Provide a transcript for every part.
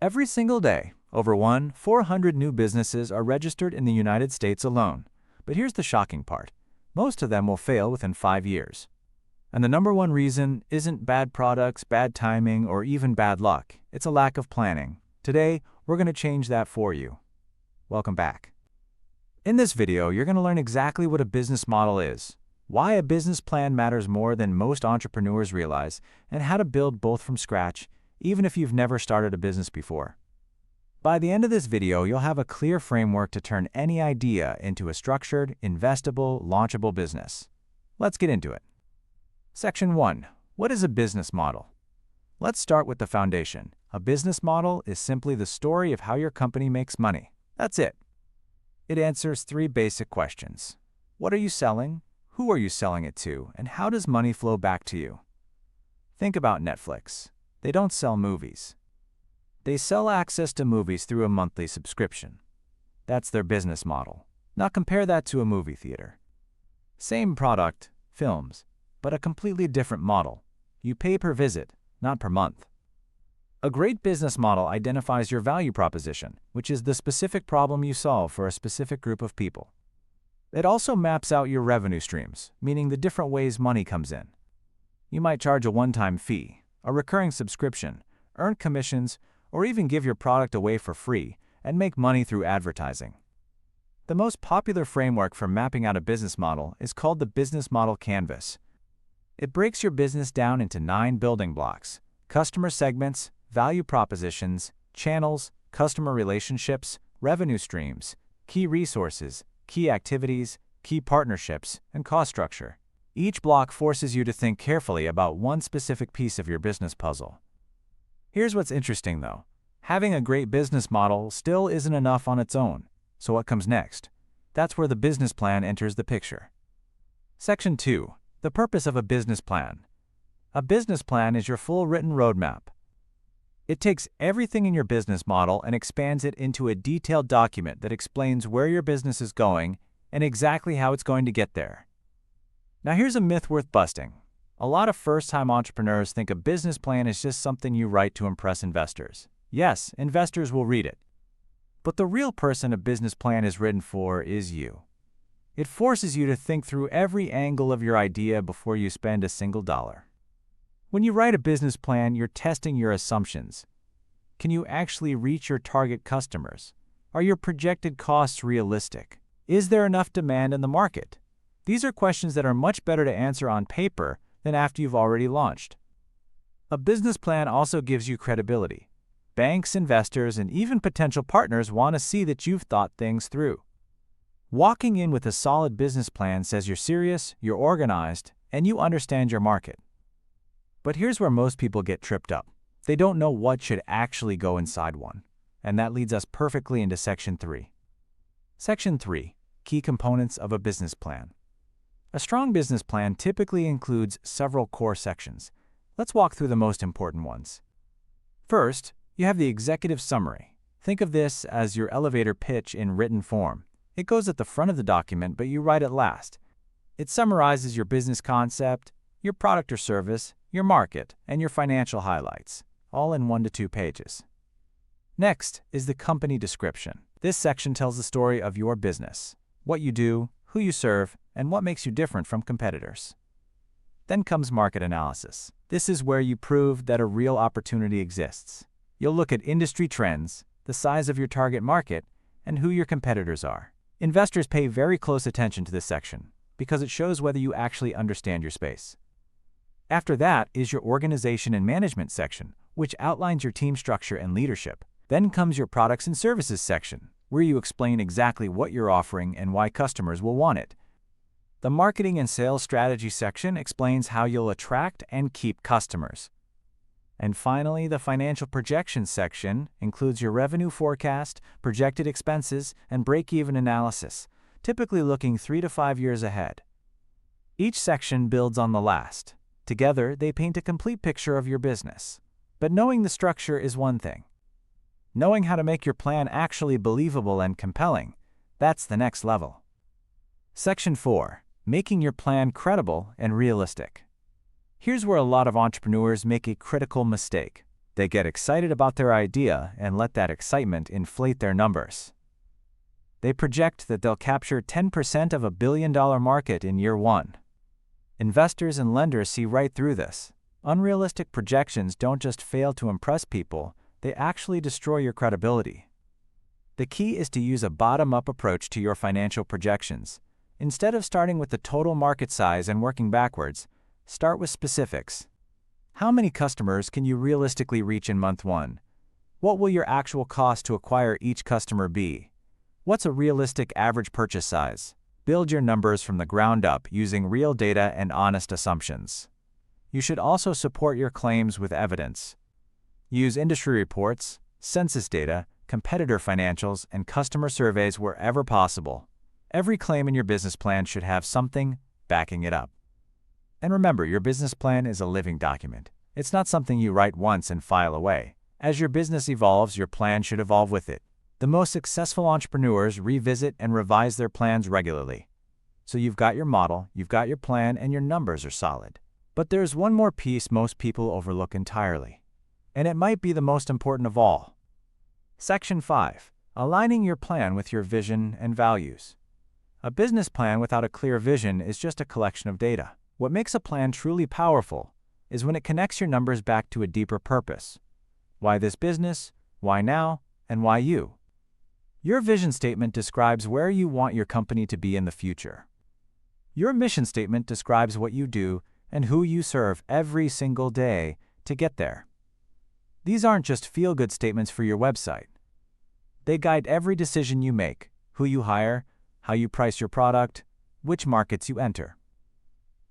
Every single day, over 400 new businesses are registered in the United States alone. But here's the shocking part. Most of them will fail within 5 years. And the number one reason isn't bad products, bad timing, or even bad luck. It's a lack of planning. Today, we're going to change that for you. Welcome back. In this video, you're going to learn exactly what a business model is, why a business plan matters more than most entrepreneurs realize, and how to build both from scratch, even if you've never started a business before. By the end of this video, you'll have a clear framework to turn any idea into a structured, investable, launchable business. Let's get into it. Section 1. What is a business model? Let's start with the foundation. A business model is simply the story of how your company makes money. That's it. It answers 3 basic questions. What are you selling? Who are you selling it to? And how does money flow back to you? Think about Netflix. They don't sell movies. They sell access to movies through a monthly subscription. That's their business model. Now compare that to a movie theater. Same product, films, but a completely different model. You pay per visit, not per month. A great business model identifies your value proposition, which is the specific problem you solve for a specific group of people. It also maps out your revenue streams, meaning the different ways money comes in. You might charge a one-time fee, a recurring subscription, earn commissions, or even give your product away for free and make money through advertising. The most popular framework for mapping out a business model is called the business model canvas. It breaks your business down into 9 building blocks: customer segments, value propositions, channels, customer relationships, revenue streams, key resources, key activities, key partnerships, and cost structure. Each block forces you to think carefully about one specific piece of your business puzzle. Here's what's interesting though. Having a great business model still isn't enough on its own. So what comes next? That's where the business plan enters the picture. Section 2. The purpose of a business plan. A business plan is your full written roadmap. It takes everything in your business model and expands it into a detailed document that explains where your business is going and exactly how it's going to get there. Now here's a myth worth busting. A lot of first-time entrepreneurs think a business plan is just something you write to impress investors. Yes, investors will read it. But the real person a business plan is written for is you. It forces you to think through every angle of your idea before you spend a single dollar. When you write a business plan, you're testing your assumptions. Can you actually reach your target customers? Are your projected costs realistic? Is there enough demand in the market? These are questions that are much better to answer on paper than after you've already launched. A business plan also gives you credibility. Banks, investors, and even potential partners want to see that you've thought things through. Walking in with a solid business plan says you're serious, you're organized, and you understand your market. But here's where most people get tripped up. They don't know what should actually go inside one. And that leads us perfectly into Section 3. Section 3. Key components of a business plan. A strong business plan typically includes several core sections. Let's walk through the most important ones. First, you have the executive summary. Think of this as your elevator pitch in written form. It goes at the front of the document, but you write it last. It summarizes your business concept, your product or service, your market, and your financial highlights, all in 1 to 2 pages. Next is the company description. This section tells the story of your business, what you do, who you serve, and what makes you different from competitors. Then comes market analysis. This is where you prove that a real opportunity exists. You'll look at industry trends, the size of your target market, and who your competitors are. Investors pay very close attention to this section because it shows whether you actually understand your space. After that is your organization and management section, which outlines your team structure and leadership. Then comes your products and services section, where you explain exactly what you're offering and why customers will want it. The marketing and sales strategy section explains how you'll attract and keep customers. And finally, the financial projections section includes your revenue forecast, projected expenses, and break-even analysis, typically looking 3 to 5 years ahead. Each section builds on the last. Together, they paint a complete picture of your business. But knowing the structure is one thing. Knowing how to make your plan actually believable and compelling, that's the next level. Section 4. Making your plan credible and realistic. Here's where a lot of entrepreneurs make a critical mistake. They get excited about their idea and let that excitement inflate their numbers. They project that they'll capture 10% of a billion-dollar market in year one. Investors and lenders see right through this. Unrealistic projections don't just fail to impress people, they actually destroy your credibility. The key is to use a bottom-up approach to your financial projections. Instead of starting with the total market size and working backwards, start with specifics. How many customers can you realistically reach in month one? What will your actual cost to acquire each customer be? What's a realistic average purchase size? Build your numbers from the ground up using real data and honest assumptions. You should also support your claims with evidence. Use industry reports, census data, competitor financials, and customer surveys wherever possible. Every claim in your business plan should have something backing it up. And remember, your business plan is a living document. It's not something you write once and file away. As your business evolves, your plan should evolve with it. The most successful entrepreneurs revisit and revise their plans regularly. So you've got your model, you've got your plan, and your numbers are solid. But there's one more piece most people overlook entirely. And it might be the most important of all. Section 5. Aligning your plan with your vision and values. A business plan without a clear vision is just a collection of data. What makes a plan truly powerful is when it connects your numbers back to a deeper purpose. Why this business? Why now? And why you? Your vision statement describes where you want your company to be in the future. Your mission statement describes what you do and who you serve every single day to get there. These aren't just feel-good statements for your website. They guide every decision you make, who you hire, how you price your product, which markets you enter.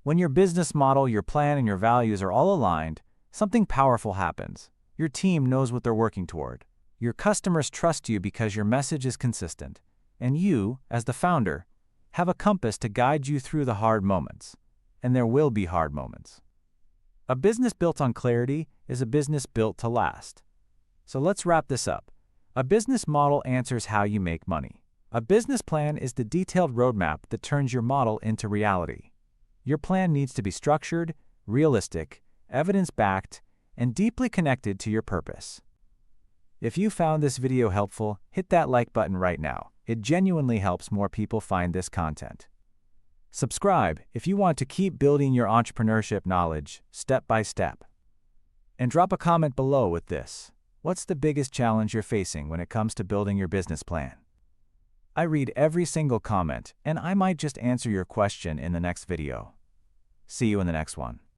When your business model, your plan, and your values are all aligned, something powerful happens. Your team knows what they're working toward. Your customers trust you because your message is consistent, and you, as the founder, have a compass to guide you through the hard moments. And there will be hard moments. A business built on clarity is a business built to last. So let's wrap this up. A business model answers how you make money. A business plan is the detailed roadmap that turns your model into reality. Your plan needs to be structured, realistic, evidence-backed, and deeply connected to your purpose. If you found this video helpful, hit that like button right now. It genuinely helps more people find this content. Subscribe if you want to keep building your entrepreneurship knowledge step by step. And drop a comment below with this. What's the biggest challenge you're facing when it comes to building your business plan? I read every single comment, and I might just answer your question in the next video. See you in the next one.